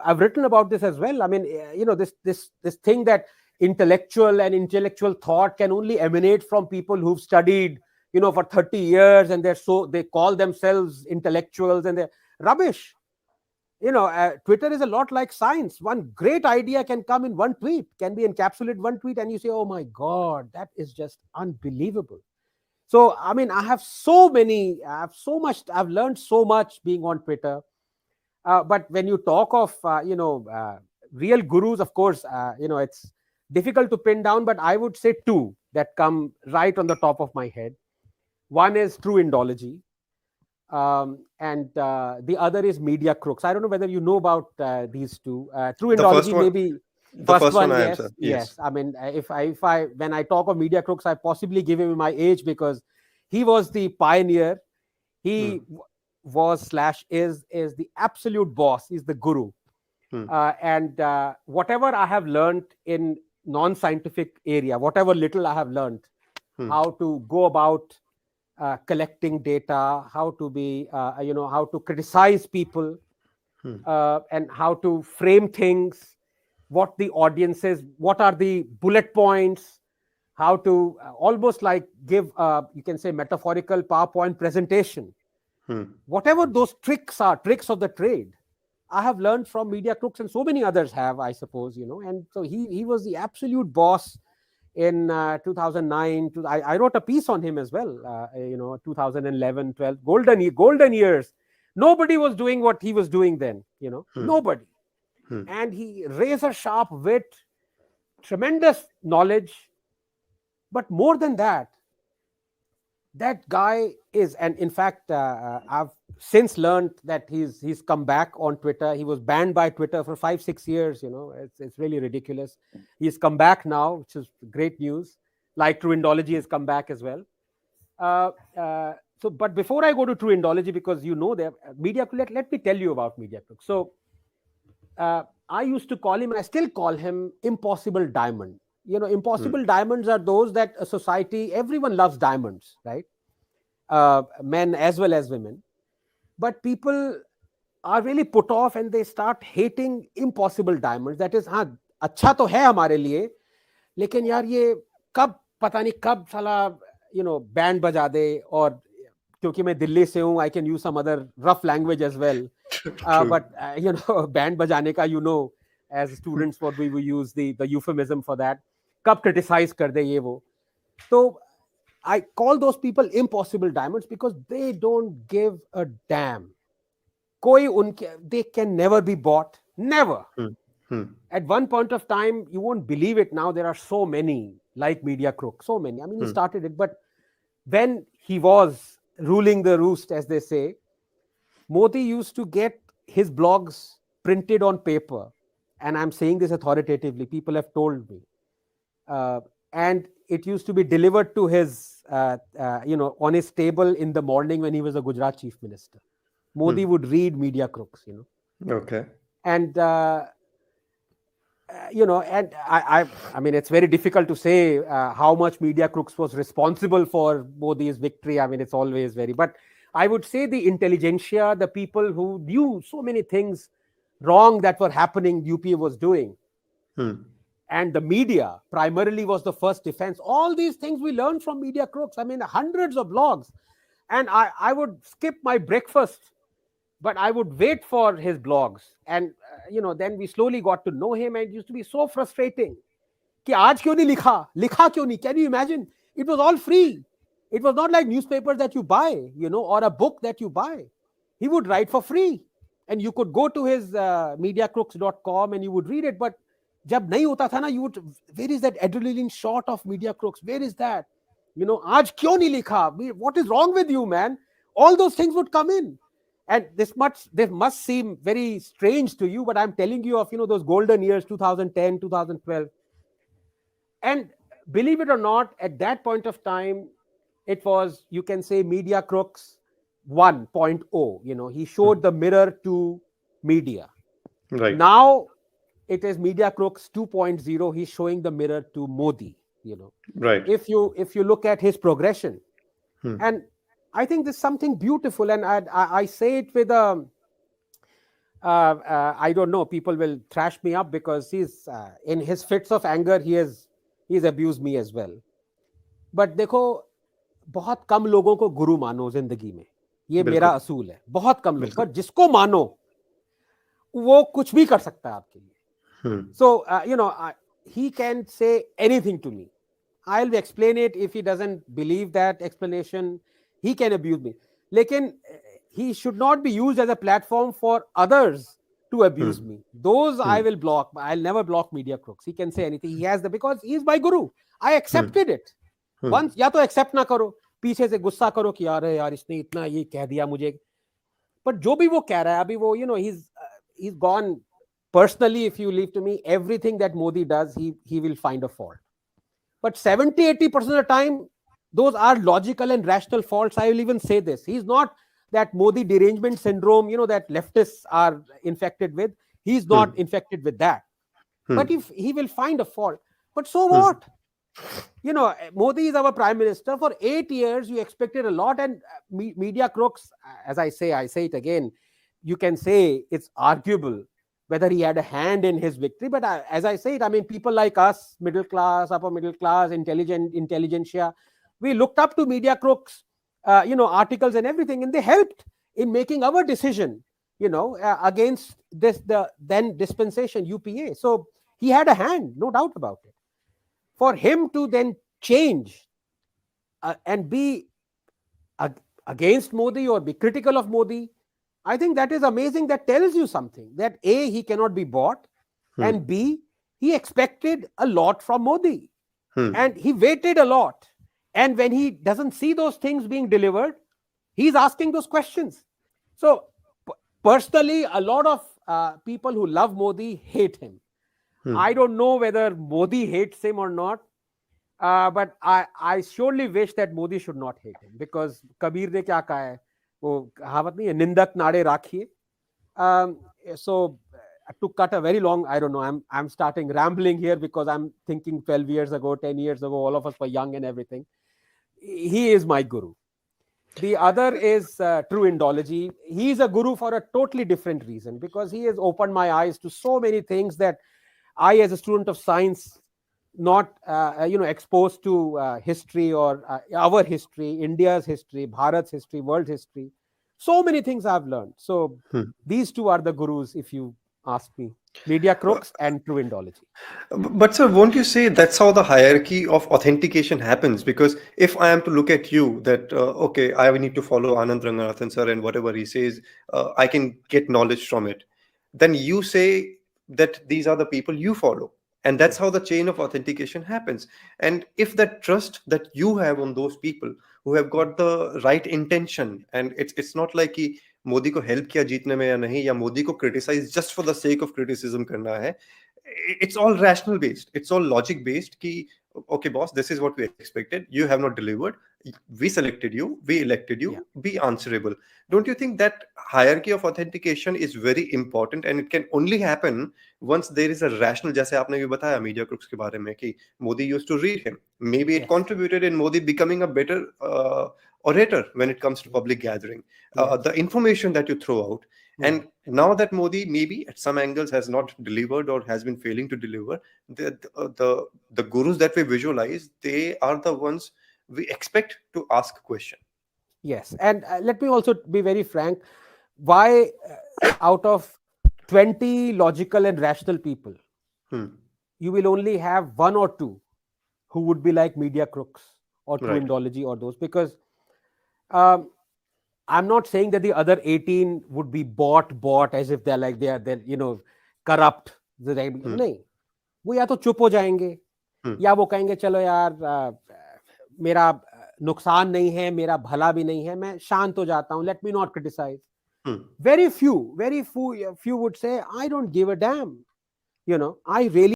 I've written about this as well. I mean, this thing that intellectual thought can only emanate from people who've studied, for 30 years, and they call themselves intellectuals, and they're rubbish. Twitter is a lot like science. One great idea can come in one tweet, can be encapsulated one tweet, and you say, oh my God, that is just unbelievable. So, I mean, I've learned so much being on Twitter. But when you talk of, real gurus, of course, it's difficult to pin down, but I would say two that come right on the top of my head. One is true Indology, and the other is Media Crooks. I don't know whether you know about these two. True The first Indology, one, maybe the first first one one, I yes, answered. yes. I mean, if I when I talk of Media Crooks, I possibly give him my age, because he was the pioneer. He was / is the absolute boss. He's the guru. And whatever I have learned in non-scientific area, whatever little I have learned, how to go about collecting data, how to be, how to criticize people, and how to frame things, what the audience is, what are the bullet points, how to almost like give, you can say, metaphorical PowerPoint presentation. Whatever those tricks are, tricks of the trade, I have learned from Media Crooks, and so many others have, I suppose, and so he was the absolute boss in 2009. I wrote a piece on him as well, 2011, 12, golden years. Nobody was doing what he was doing then, nobody. And he razor sharp wit, tremendous knowledge. But more than that, that guy is, and in fact, I've since learned that he's come back on Twitter. He was banned by Twitter for 5-6 years. It's really ridiculous. He's come back now, which is great news. Like True Indology has come back as well. But before I go to True Indology, because Media, let me tell you about Media Crook. So I used to call him, and I still call him, Impossible Diamond. Impossible diamonds are those that a society, everyone loves diamonds, right? Men as well as women. But people are really put off, and they start hating impossible diamonds. That is, हाँ, अच्छा तो है हमारे लिए, लेकिन यार ये कब पता नहीं कब साला बैंड बजा दे. और क्योंकि मैं दिल्ली से हूँ, I can use some other rough language as well. But band बजाने का, as students, what we will use the euphemism for that. कब criticize कर दे ये वो. So I call those people impossible diamonds, because they don't give a damn. They can never be bought. Never. At one point of time, you won't believe it now, there are so many like Media Crook. So many. I mean, he started it. But when he was ruling the roost, as they say, Modi used to get his blogs printed on paper. And I'm saying this authoritatively. People have told me. And it used to be delivered to his, on his table in the morning when he was a Gujarat chief minister. Modi would read Media Crooks, Okay. And, and I mean, it's very difficult to say how much Media Crooks was responsible for Modi's victory. I mean, it's always but I would say the intelligentsia, the people who knew so many things wrong that were happening, UP was doing. And the media primarily was the first defense. All these things we learned from Media Crooks. I mean, hundreds of blogs. And I would skip my breakfast, but I would wait for his blogs. And, then we slowly got to know him, and it used to be so frustrating. Ki aaj kyun nahi likha? Likha kyun nahi? Can you imagine? It was all free. It was not like newspapers that you buy, or a book that you buy. He would write for free. And you could go to his mediacrooks.com and you would read it. But जब नहीं होता था ना, you would, where is that adrenaline shot of Media Crooks? Where is that? आज क्यों नहीं लिखा? What is wrong with you, man? All those things would come in. And this must seem very strange to you, but I'm telling you of, those golden years, 2010, 2012. And believe it or not, at that point of time, it was, you can say, Media Crooks 1.0. He showed the mirror to media. Right. Now, it is Media Crooks 2.0. He's showing the mirror to Modi, Right. If you look at his progression. And I think there's something beautiful. And I say it with I don't know. People will thrash me up because he's in his fits of anger. He's abused me as well. But देखो, बहुत कम लोगों को गुरु मानो जिंदगी में. ये मेरा बिल्कुल असूल है. बहुत कम लोग, बिल्कुल पर जिसको मानो वो कुछ भी कर सकता है आपके लिए. हम्म So, he can say anything to me. I'll explain it. If he doesn't believe that explanation, he can abuse me. Lekin, he should not be used as a platform for others to abuse hmm me. Those I hmm will block. I'll never block media crooks. He can say anything. He has the, because he is my guru. I hmm accepted it. Hmm Once, या तो accept ना करो, पीछे से गुस्सा करो कि यार इसने इतना ये कह दिया मुझे. But जो भी वो कह रहा है अभी वो, he's gone. Personally, if you leave to me, everything that Modi does, he will find a fault. But 70-80% of the time, those are logical and rational faults. I will even say this. He's not that Modi derangement syndrome, that leftists are infected with. He's hmm not infected with that. But hmm if he will find a fault, but so hmm what? Modi is our prime minister. For 8 years, you expected a lot. And media crooks, as I say it again, you can say it's arguable whether he had a hand in his victory. But as I say it, I mean, people like us, middle class, upper middle class, intelligentsia, we looked up to media crooks, articles and everything, and they helped in making our decision, against the then dispensation UPA. So he had a hand, no doubt about it. For him to then change and be against Modi or be critical of Modi, I think that is amazing. That tells you something, that A, he cannot be bought, hmm and B, he expected a lot from Modi hmm and he waited a lot. And when he doesn't see those things being delivered, he's asking those questions. So, personally, a lot of people who love Modi hate him. I hmm don't know whether Modi hates him or not. But I surely wish that Modi should not hate him, because Kabir ने क्या कहा है, वो कहावत नहीं है, निंदक नाड़े राखिए. So to cut a very long, I don't know, I'm starting rambling here because I'm thinking 12 years ago, 10 years ago, all of us were young and everything. He is my guru. The other is true Indology. He is a guru for a totally different reason, because he has opened my eyes to so many things that I, as a student of science, not exposed to history or our history, India's history, Bharat's history, world history. So many things I've learned. So hmm these two are the gurus, if you ask me: media crooks and true Indology. But sir, won't you say that's how the hierarchy of authentication happens? Because if I am to look at you, that okay, I need to follow Anand Ranganathan sir, and whatever he says, I can get knowledge from it. Then you say that these are the people you follow, and that's Yeah. how the chain of authentication happens. And if that trust that you have on those people who have got the right intention, and it's not like कि मोदी को help किया जीतने में या नहीं, या मोदी को criticise just for the sake of criticism करना है, it's all rational based, it's all logic based ki, okay boss, this is what we expected, you have not delivered, we selected you, we elected you, Yeah. be answerable. Don't you think that hierarchy of authentication is very important, and it can only happen once there is a rational, जैसे आपने भी बताया media groups के बारे में कि Modi used to read him, maybe it Yes. contributed in Modi becoming a better orator when it comes to public gathering, Yes. the information that you throw out. Hmm. And now that Modi maybe at some angles has not delivered or has been failing to deliver, the gurus that we visualize, they are the ones we expect to ask question. Yes. And let me also be very frank. Why, out of 20 logical and rational people, Hmm. you will only have one or two who would be like media crooks or true Right. Indology or those? Because um, I'm not saying that the other 18 would be bought as if they're corrupt. Hmm. नहीं, वो या तो चुप हो जाएंगे, Hmm. या वो कहेंगे चलो यार, मेरा नुकसान नहीं है, मेरा भला भी नहीं है, मैं शांत हो जाता हूं, let me not criticise. Hmm. Very few would say, I don't give a damn. I really